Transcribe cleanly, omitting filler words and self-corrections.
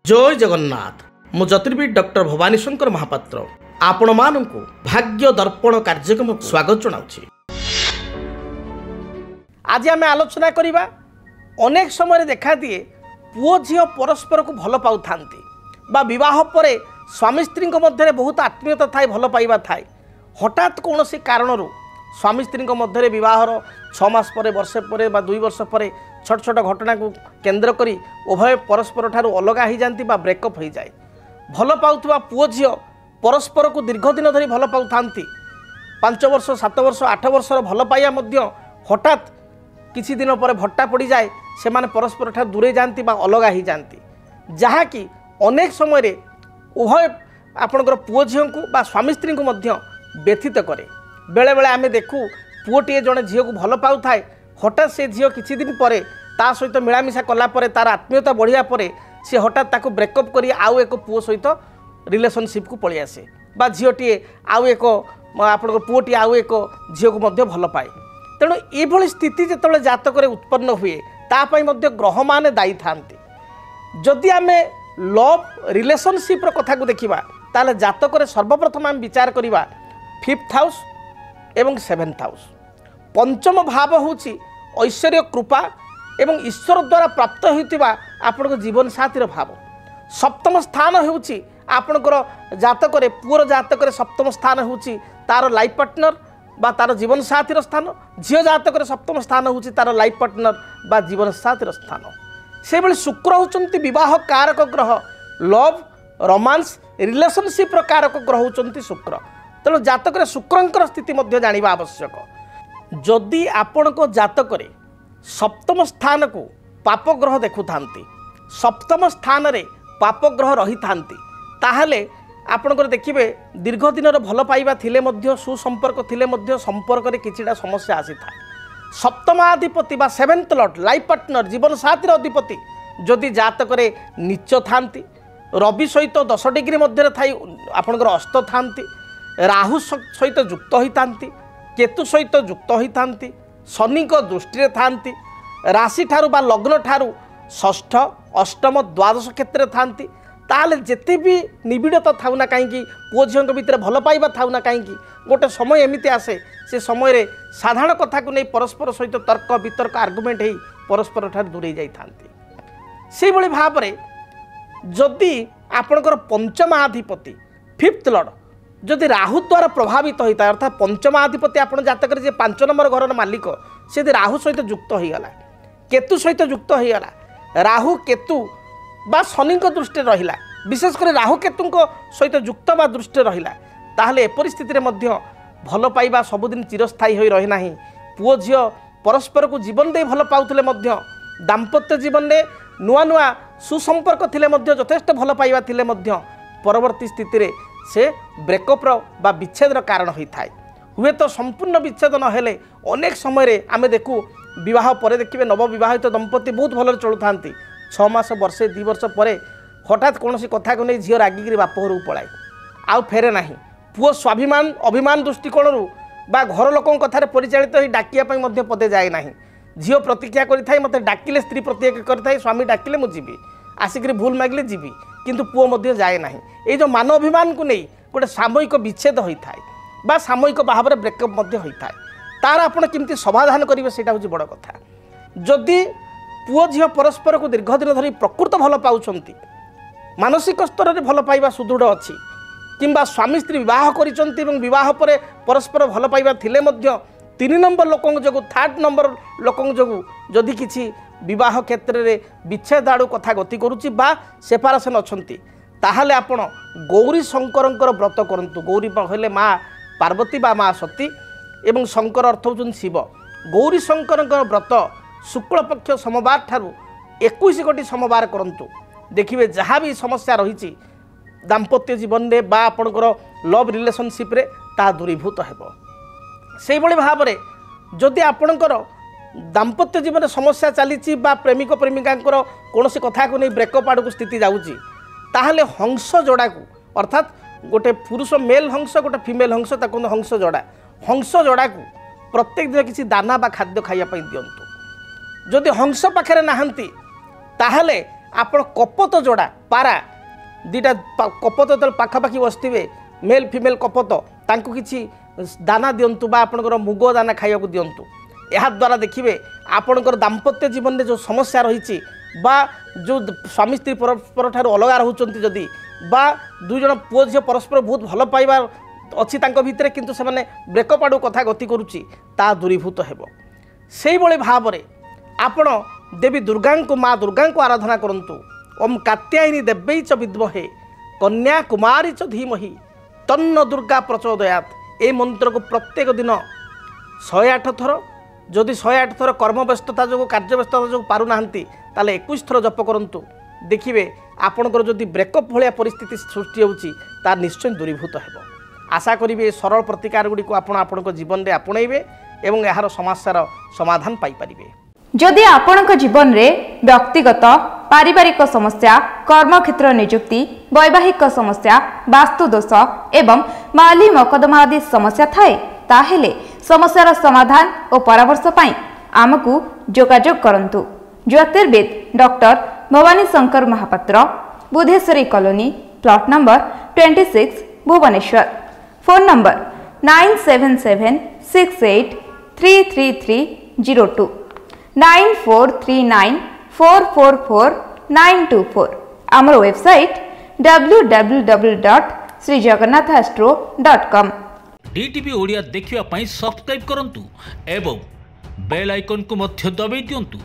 जय जगन्नाथ मु ज्योतिर्विद डॉक्टर भवानी शंकर महापात्र आपण मानू भाग्य दर्पण कार्यक्रम स्वागत जनाऊँ। आज आम आलोचना करवा अनेक समय देखा दिए पुओ झील परस्पर को भल पाऊ था बह पर स्वामी स्त्री मध्य बहुत आत्मीयता थाए भल पाइबा थाए हठात कौन सी कारण स्वामी स्त्री मध्य बहर 6 मास पर वर्षे पर 2 वर्ष पर छोट छोट घटना को केन्द्र करी उभय परस्पर ठारू अलग हो जाती ब्रेकअप हो जाए। भल पाउथुवा पुओ झील परस्पर को दीर्घ दिन धरी भल पाऊ था 5 वर्ष 7 वर्ष 8 वर्षर भल पाइया मध्य हठात किछि दिन पर भट्टा पड़ जाए से माने परस्पर ठारू दूरे जाती अलग हो जाती जहाँकि अनेक समय उभय आपणकर पुओ झील को स्वामी स्त्री को मध्य व्यथित करे। बेले बेले आमे देखू पुओटे जड़े झील को भल पाऊ थाए हठात से झील किछि दिन पर ता सहित मिलामिशा कला परे तार आत्मीयता बढ़िया पर सी हठात ताको ब्रेकअप करी आउ एक पुओ सहित रिलेशनशिप को पलि आसे बा झीलटीए आउ एक आपन पुओटी आउ एक झील को मध्य भल पाए। तेणु ये स्थिति जिते जातक उत्पन्न हुए तापाई मध्य ग्रह माने दायी थांती। जदि आमे लव रिलेशनशिप कथा को देखा ताले जातक सर्वप्रथम आम विचार करवा 5th हाउस एवं 7th हाउस। पंचम भाव होची ऐश्वर्य कृपा एवं ईश्वर द्वारा प्राप्त होता आपण जीवन साथीर भाव। सप्तम स्थान होची आपणकर जातक पुअर जातक सप्तम स्थान होची तार लाइफ पार्टनर बा तार जीवन साथीर स्थान। झील जातक सप्तम स्थान होची तार लाइफ पार्टनर बा जीवन साथीर स्थान। से भली शुक्र होचंती विवाह कारक ग्रह लव रोमांस रिलेशनशिप कारक ग्रह होचंती शुक्र। तेणु जातक शुक्रंकर स्थिति मध्य जानिबा आवश्यक। जदि आपण जातक सप्तम स्थान को पाप ग्रह देखु थांती सप्तम स्थान रे पाप ग्रह रही थांती ताहले आपणकर देखिबे दीर्घ दिन भल पाइबा थिले मध्य सुसंपर्क थिले मध्य संपर्क रे किछिटा समस्या आसी था। सप्तमाधिपति बा 7th लॉर्ड लाइफ पार्टनर जीवन साथीर अधिपति जदि जातक नीच थांती रवि सहित 10 डिग्री मध्य थाई आपणकर अस्त थांती राहु सहित युक्त होती केतु सहित युक्त होती शनि दृष्टि थांती राशि ठारू बा लग्न ठारू 6ष्ठ 8म 12 क्षेत्र थांती ताले जेते भी निबिड़ता थाउ ना कहीं पुओ झील भितर भल पाइबा थाउ ना कहीं गोटे समय एमती आसे से समय साधारण कथा को नहीं परस्पर सहित तर्क वितर्क आर्गुमेंट हो परस्पर ठार दूरे जाती। से भली भाव में जदि आपणकर पंचमाधिपति 5th लॉर्ड जदि राहु द्वारा प्रभावित होता है अर्थात पंचमाधिपति आप जातक 5 नंबर घर मालिक से राहु सहित युक्त होगला केतु सहित युक्त होगला राहु केतु बा शनि दृष्टि रहा विशेषकर राहु केतु सहित युक्त बा दृष्टि रहा ताहले परिस्थिति मध्य भल पाइबा सबुदिन चिरस्थायी हो रही ना। पुओ झील परस्पर को जीवन दे भल पाउथिले मध्य दाम्पत्य जीवन में नुआ नुआ सुसंपर्क थिले मध्य यथेष्ट भल पाइबा थिले मध्य परवर्ती स्थिति से ब्रेकअप्र बा विच्छेदर कारण होता है। हुए तो संपूर्ण विच्छेद न हेले अनेक समय आमे देखू विवाह पर देखिए नवविवाहित दंपति बहुत भल चलु था 6 मास वर्षे 2 वर्ष पर हठात कौन सी कथा को नहीं झील रागिकी बाप घर पलाए आउ फेरे ना। पुओ स्वाभिमान अभिमान दृष्टिकोण बा घर लोकों कथार परिचालित हो डाकिया पदे जाए ना। झील प्रतिज्ञा करें मत डाकिले स्त्री प्रतिज्ञा करें स्वामी डाकिले मुझे आसिक भूल मागिले जीवी किंतु पुओ मध्य जाए ना। ये जो मान अभिमान को नहीं गोटे सामयिक विच्छेद होता है बा सामयिक भाव में ब्रेकअप होता है तार आपड़ केमती समाधान करेंगे से हूँ बड़ कथा। जदि पुओ झील परस्पर को दीर्घ दिन धरी प्रकृत भल पाउछंती मानसिक स्तर में भल पाइबा सुदृढ़ अच्छी किंबा स्वामी स्त्री विवाह कर परस्पर भल पाइबा थिले मध्य 3 नंबर लोक जो 3rd नंबर लोक जो जदि किसी विवाह क्षेत्र में विच्छेद आड़ू कथा गति करुच्ची बा सेपारेसन अच्छी ताहले आपण गौरी शंकर व्रत करंतु। गौरी हेले माँ पार्वती बा माँ सती एवं शंकर अर्थ होचन शिव। गौरी शंकर व्रत शुक्ल पक्ष सोमवार ठारू 21 गोटी सोमवार करंतु देखिए जहाँ भी समस्या रही दाम्पत्य जीवन में बा आपणकर लव रिलेशनशिप रे ता दूरीभूत हेबो। से भली भाव में जदि आपणकर दाम्पत्य जीवन समस्या चली प्रेमिक प्रेमिका कौन सी कथा को नहीं ब्रेकअप आड़ को स्थिति जाऊँगी ताहले हंस जोड़ा को अर्थात गोटे पुरुष मेल हंस गोटे फीमेल हंस ताको हंस जोड़ा को प्रत्येक दिन किसी दाना बा खाद्य खाइबा दिंतु। जदि हंस पाखे नहांती ताहले ଆପଣ କପତ ଯୋଡ଼ା ପାରା ଦୁଇଟା କପତ ଯେତେବେଳେ ପାଖାପାଖି ବସିଥିବେ मेल फिमेल कपत तांको किछि दाना दिंतु बा आपणकर मुग दाना खाइबा दिंतु। यह द्वारा देखिए आपणकर दाम्पत्य जीवन में जो समस्या रही बा जो स्वामी स्त्री परस्पर ठार अलगा रोचंती जदि बा दुई जन पुओ झील परस्पर बहुत भल पाइबार अच्छी भितर किंतु से माने ब्रेकअप आड़ू कथा गति करुच्ची ता दूरीभूत हेब। से भाव में आपण देवी दुर्गा को माँ दुर्गा को आराधना करंतु। ओम कात्यायनी देव्यै च विद्महे कन्या कुमारी च धीमहि तन्न दुर्गा प्रचोदयात। ए मंत्र को प्रत्येक दिन 108 थर जदि 108 थर कर्मव्यस्तता जो कार्यव्यस्तता जो पारु नाहंती ताले 21 थर जप करंतु। देखिए आपणकर जदि ब्रेकअप भाया परिस्थिति सृष्टि होउची ता निश्चय दूरीभूत हेब। आशा करी सरल प्रतिकार गुड़ी को आपण जीवन में आपणइबे एवं यार समस्यार समाधान पाई परिबे। जदि आपणक जीवन में व्यक्तिगत पारिवारिक समस्या कर्मक्षेत्र नियुक्ति वैवाहिक समस्या वास्तु दोष एवं माली मकदमा आदि समस्या थाए ताहेले समस्यार समाधान और परामर्श पाई आमकु जोगाजोग करंतु। ज्योतिर्विद doctor Bhavani Shankar Mahapatra Budheswari colony plot number 26 Bhubaneswar. Phone number 9776833302 9439444924। आमर वेबसाइट www.srijagannathastro.com। डीटीवी ओडिया देखिवा पई सब्सक्राइब करंतु एवं बेल आइकन को मध्य दबाई दियंतु।